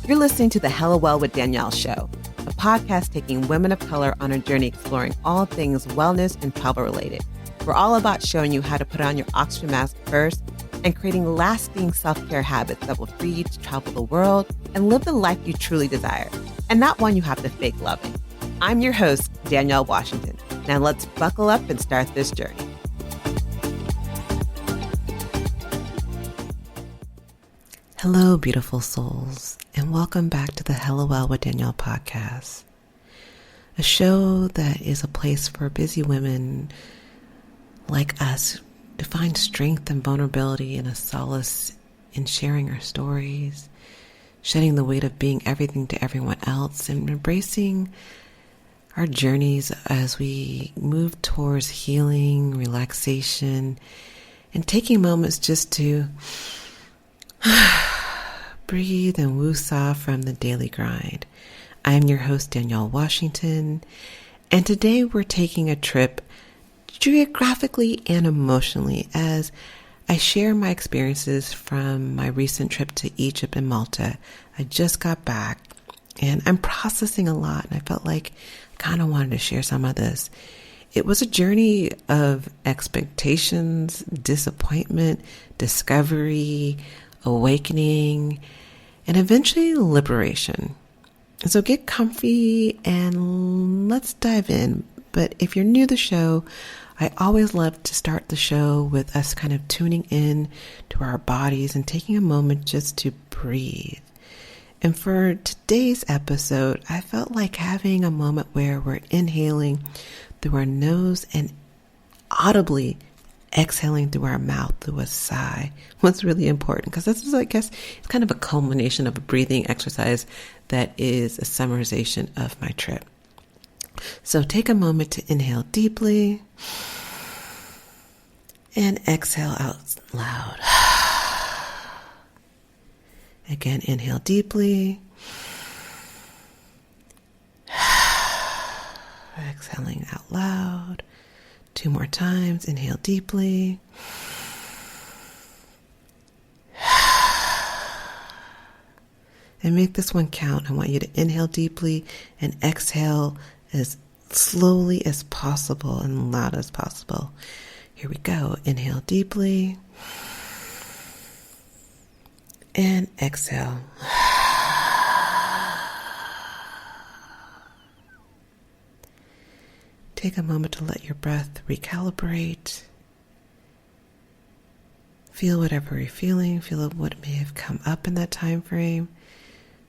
You're listening to the Hella Well with Danielle show, a podcast taking women of color on a journey exploring all things wellness and travel related. We're all about showing you how to put on your oxygen mask first and creating lasting self-care habits that will free you to travel the world and live the life you truly desire, and not one you have to fake loving. I'm your host, Danielle Washington. Now let's buckle up and start this journey. Hello, beautiful souls, and welcome back to the Hella Well with Danielle podcast, a show that is a place for busy women like us to find strength and vulnerability and a solace in sharing our stories, shedding the weight of being everything to everyone else, and embracing our journeys as we move towards healing, relaxation, and taking moments just to breathe and woosah from the daily grind. I'm your host, Danielle Washington, and today we're taking a trip geographically and emotionally as I share my experiences from my recent trip to Egypt and Malta. I just got back and I'm processing a lot, and I felt like I kind of wanted to share some of this. It was a journey of expectations, disappointment, discovery, awakening, and eventually liberation. So get comfy and let's dive in. But if you're new to the show, I always love to start the show with us kind of tuning in to our bodies and taking a moment just to breathe. And for today's episode, I felt like having a moment where we're inhaling through our nose and audibly exhaling through our mouth through a sigh was really important, because this is, I guess, it's kind of a culmination of a breathing exercise that is a summarization of my trip. So take a moment to inhale deeply and exhale out loud. Again, inhale deeply, exhaling out loud. 2 more times. Inhale deeply. And make this one count. I want you to inhale deeply and exhale as slowly as possible and loud as possible. Here we go. Inhale deeply. And exhale. Take a moment to let your breath recalibrate. Feel whatever you're feeling. Feel what may have come up in that time frame.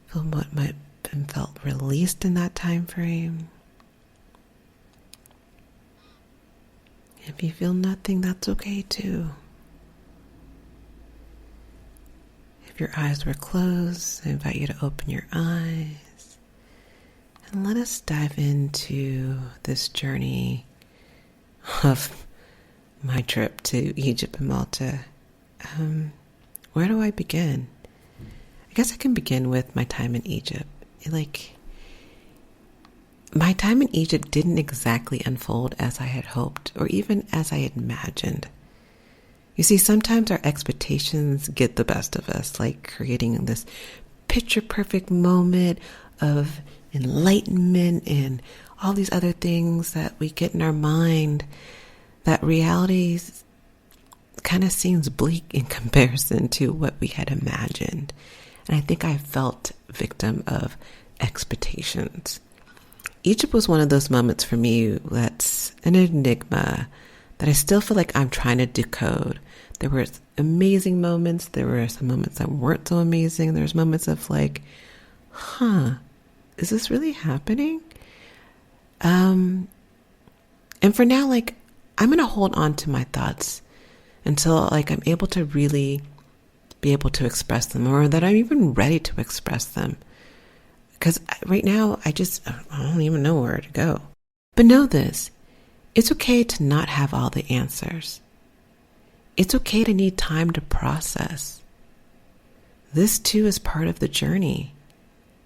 Feel what might have been felt released in that time frame. If you feel nothing, that's okay too. If your eyes were closed, I invite you to open your eyes. And let us dive into this journey of my trip to Egypt and Malta. Where do I begin? I guess I can begin with my time in Egypt. My time in Egypt didn't exactly unfold as I had hoped or even as I had imagined. You see, sometimes our expectations get the best of us, like creating this picture-perfect moment of enlightenment and all these other things that we get in our mind, that reality kind of seems bleak in comparison to what we had imagined. And I think I felt victim of expectations. Egypt was one of those moments for me that's an enigma that I still feel like I'm trying to decode. There were amazing moments. There were some moments that weren't so amazing. There was moments of like, is this really happening? And for now, I'm going to hold on to my thoughts until I'm able to really be able to express them, or that I'm even ready to express them. Because right now, I don't even know where to go. But know this, it's okay to not have all the answers. It's okay to need time to process. This too is part of the journey.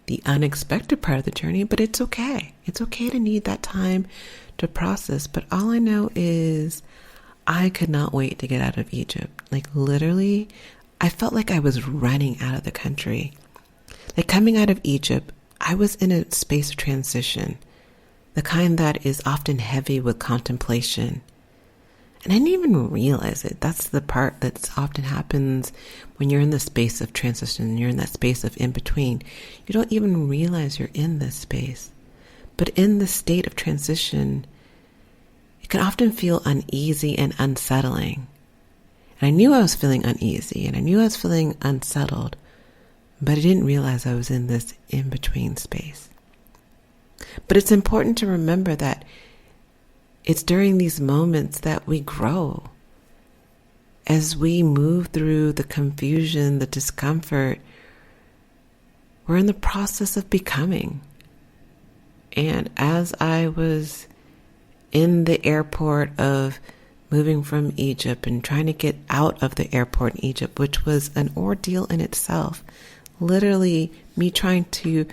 The unexpected part of the journey, but it's okay. It's okay to need that time to process. But all I know is I could not wait to get out of Egypt. Literally, I felt like I was running out of the country. Like coming out of Egypt, I was in a space of transition, the kind that is often heavy with contemplation. And I didn't even realize it. That's the part that often happens when you're in the space of transition, you're in that space of in between. You don't even realize you're in this space. But in the state of transition, it can often feel uneasy and unsettling. And I knew I was feeling uneasy and I knew I was feeling unsettled, but I didn't realize I was in this in-between space. But it's important to remember that it's during these moments that we grow. As we move through the confusion, the discomfort, we're in the process of becoming. And as I was in the airport of moving from Egypt and trying to get out of the airport in Egypt, which was an ordeal in itself, literally me trying to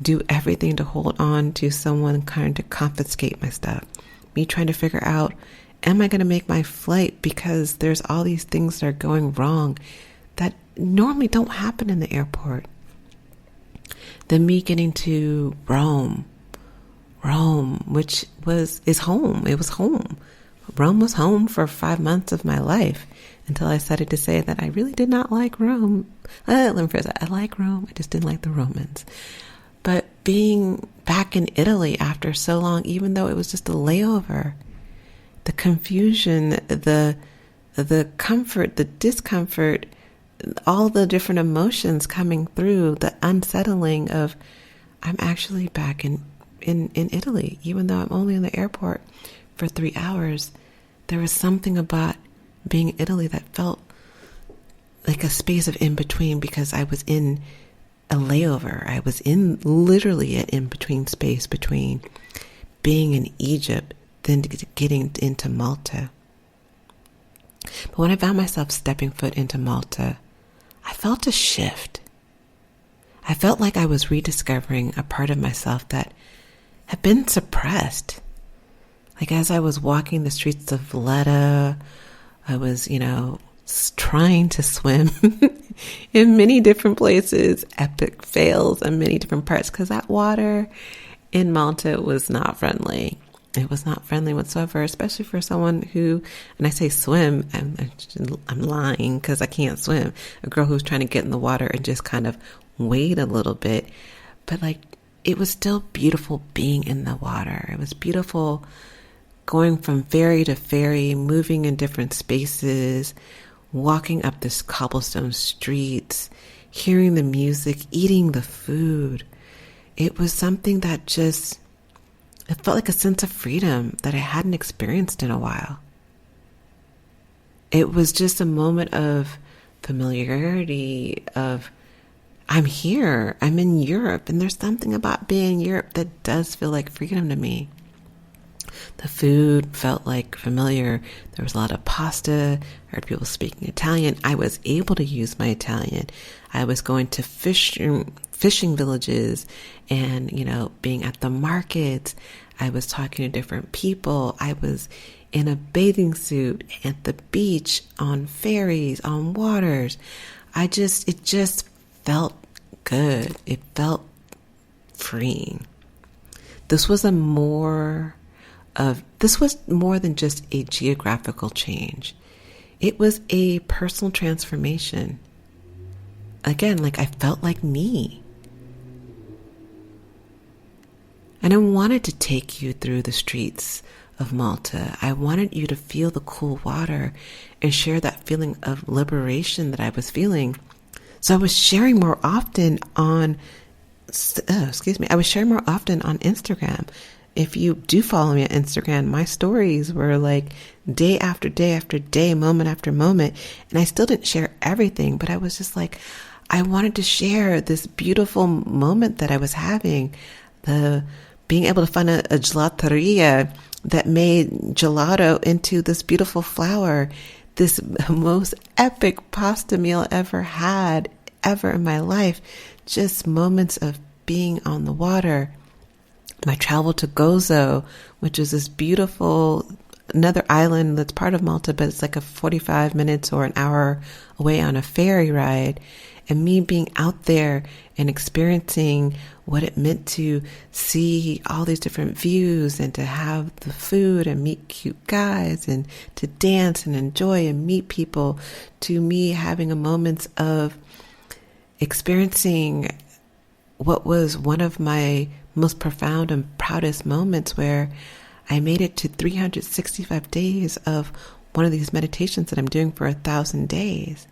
do everything to hold on to someone trying to confiscate my stuff. Me trying to figure out, am I going to make my flight? Because there's all these things that are going wrong that normally don't happen in the airport. Then me getting to Rome, which is home. It was home. Rome was home for 5 months of my life until I started to say that I really did not like Rome. Let me phrase that. I like Rome. I just didn't like the Romans. But being back in Italy after so long, even though it was just a layover, the confusion, the comfort, the discomfort, all the different emotions coming through, the unsettling of, I'm actually back in Italy, even though I'm only in the airport for 3 hours. There was something about being in Italy that felt like a space of in between, because I was in a layover. I was in literally an in-between space between being in Egypt then getting into Malta. But when I found myself stepping foot into Malta, I felt a shift. I felt like I was rediscovering a part of myself that had been suppressed. Like as I was walking the streets of Valletta, I was, trying to swim in many different places, epic fails in many different parts, because that water in Malta was not friendly. It was not friendly whatsoever, especially for someone who, and I say swim, I'm lying because I can't swim. A girl who's trying to get in the water and just kind of wade a little bit. But it was still beautiful being in the water. It was beautiful going from ferry to ferry, moving in different spaces, walking up this cobblestone streets, hearing the music, eating the food. It was something that it felt like a sense of freedom that I hadn't experienced in a while. It was just a moment of familiarity of, I'm here, I'm in Europe, and there's something about being in Europe that does feel like freedom to me. The food felt like familiar. There was a lot of pasta. I heard people speaking Italian. I was able to use my Italian. I was going to fishing villages and, being at the markets. I was talking to different people. I was in a bathing suit at the beach, on ferries, on waters. It just felt good. It felt freeing. This was more than just a geographical change. It was a personal transformation. Again, I felt like me. And I wanted to take you through the streets of Malta. I wanted you to feel the cool water and share that feeling of liberation that I was feeling. So I was sharing more often on Instagram. If you do follow me on Instagram, my stories were day after day after day, moment after moment. And I still didn't share everything, but I was just I wanted to share this beautiful moment that I was having. Being able to find a gelateria that made gelato into this beautiful flower, this most epic pasta meal ever in my life. Just moments of being on the water. My travel to Gozo, which is this beautiful another island that's part of Malta, but it's like a 45 minutes or an hour away on a ferry ride. And me being out there and experiencing what it meant to see all these different views and to have the food and meet cute guys and to dance and enjoy and meet people, to me having a moments of experiencing what was one of my most profound and proudest moments, where I made it to 365 days of one of these meditations that I'm doing for 1,000 days.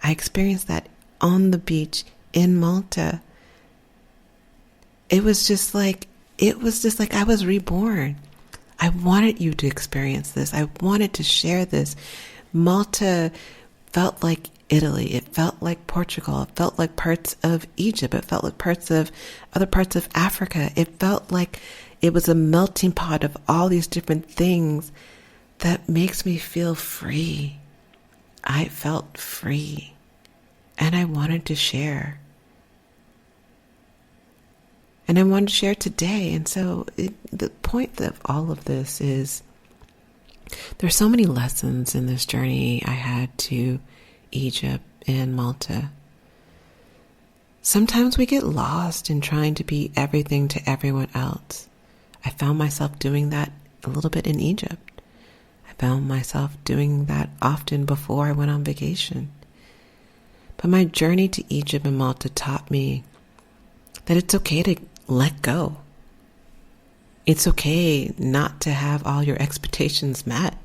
I experienced that on the beach in Malta. It was just like I was reborn. I wanted you to experience this. I wanted to share this. Malta felt like Italy. It felt like Portugal. It felt like parts of Egypt. It felt like parts of other parts of Africa. It felt like it was a melting pot of all these different things that makes me feel free. I felt free. And I wanted to share. And I wanted to share today. And so the point of all of this is there's so many lessons in this journey I had to Egypt and Malta. Sometimes we get lost in trying to be everything to everyone else. I found myself doing that a little bit in Egypt. I found myself doing that often before I went on vacation. But my journey to Egypt and Malta taught me that it's okay to let go. It's okay not to have all your expectations met.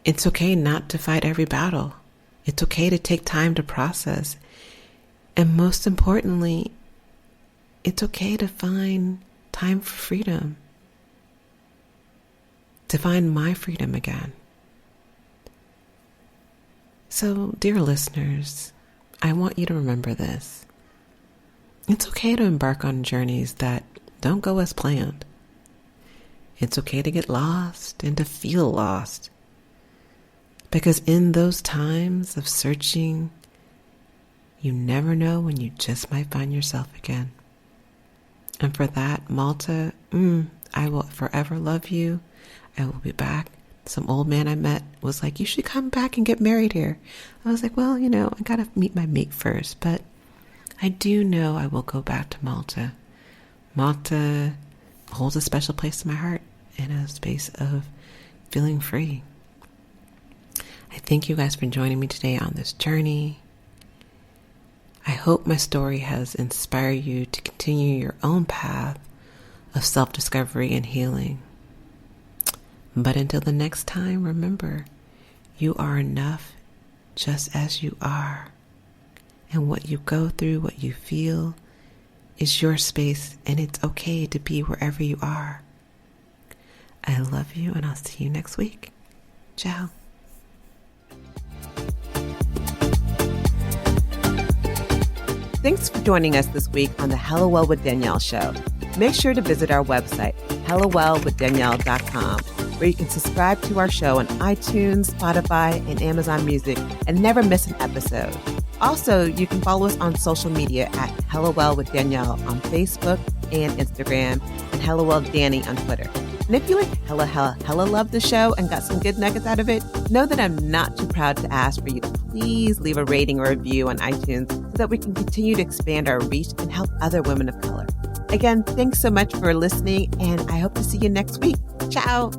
It's okay not to fight every battle. It's okay to take time to process. And most importantly, it's okay to find time for freedom. To find my freedom again. So, dear listeners, I want you to remember this. It's okay to embark on journeys that don't go as planned. It's okay to get lost and to feel lost. Because in those times of searching, you never know when you just might find yourself again. And for that, Malta, I will forever love you. I will be back. Some old man I met was like, you should come back and get married here. I was like, well, I got to meet my mate first. But I do know I will go back to Malta. Malta holds a special place in my heart and a space of feeling free. I thank you guys for joining me today on this journey. I hope my story has inspired you to continue your own path of self-discovery and healing. But until the next time, remember, you are enough just as you are. And what you go through, what you feel, is your space, and it's okay to be wherever you are. I love you, and I'll see you next week. Ciao. Thanks for joining us this week on the Hello Well with Danielle show. Make sure to visit our website, hellowellwithdanielle.com, where you can subscribe to our show on iTunes, Spotify, and Amazon Music and never miss an episode. Also, you can follow us on social media at Hello Well with Danielle on Facebook and Instagram, and Hello Well Danny on Twitter. And if you hella love the show and got some good nuggets out of it, know that I'm not too proud to ask for you to please leave a rating or review on iTunes so that we can continue to expand our reach and help other women of color. Again, thanks so much for listening, and I hope to see you next week. Ciao.